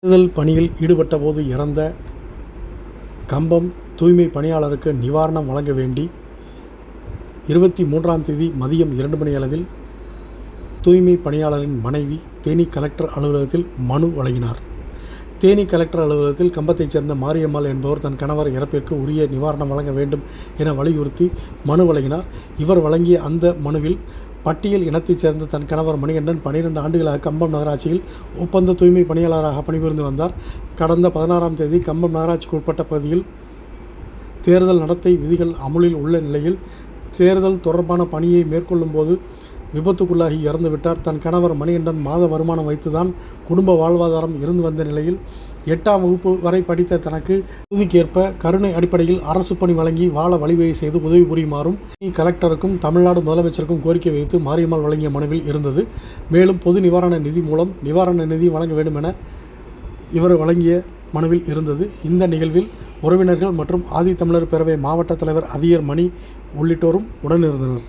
தேர்தல் பணியில் ஈடுபட்டபோது இறந்த கம்பம் தூய்மை பணியாளருக்கு நிவாரணம் வழங்க வேண்டி 23ஆம் தேதி மதியம் 2 மணி அளவில் தூய்மை பணியாளரின் மனைவி தேனி கலெக்டர் அலுவலகத்தில் மனு வழங்கினார். தேனி கலெக்டர் அலுவலகத்தில் கம்பத்தைச் சேர்ந்த மாரியம்மாள் என்பவர் தன் கணவர் இறப்பிற்கு உரிய நிவாரணம் வழங்க வேண்டும் என வலியுறுத்தி மனு வழங்கினார். இவர் வழங்கிய அந்த மனுவில் பட்டியல் இனத்தைச் சேர்ந்த தன் கணவர் மணிகண்டன் 12 ஆண்டுகளாக கம்பம் நகராட்சியில் ஒப்பந்த தூய்மை பணியாளராக பணிபுரிந்து வந்தார். கடந்த 16ஆம் தேதி கம்பம் நகராட்சிக்கு உட்பட்ட பகுதியில் தேர்தல் நடத்தை விதிகள் அமுலில் உள்ள நிலையில் தேர்தல் தொடர்பான பணியை மேற்கொள்ளும் போது விபத்துக்குள்ளாகி இறந்துவிட்டார். தன் கணவர் மணிகண்டன் மாத வருமானம் வைத்துதான் குடும்ப வாழ்வாதாரம் இருந்து வந்த நிலையில் 8ஆம் வகுப்பு வரை படித்த தனக்கு தகுதிக்கேற்ப கருணை அடிப்படையில் அரசு பணி வழங்கி வாழ வழிவகை செய்து உதவி புரியுமாறும் கலெக்டருக்கும் தமிழ்நாடு முதலமைச்சருக்கும் கோரிக்கை வைத்து மாரியம்மாள் வழங்கிய மனுவில் இருந்தது. மேலும் பொது நிவாரண நிதி மூலம் நிவாரண நிதி வழங்க வேண்டும் என இவர் வழங்கிய மனுவில் இருந்தது. இந்த நிகழ்வில் உறவினர்கள் மற்றும் ஆதித்தமிழர் பேரவை மாவட்ட தலைவர் அதியர் மணி உள்ளிட்டோரும் உடனிருந்தனர்.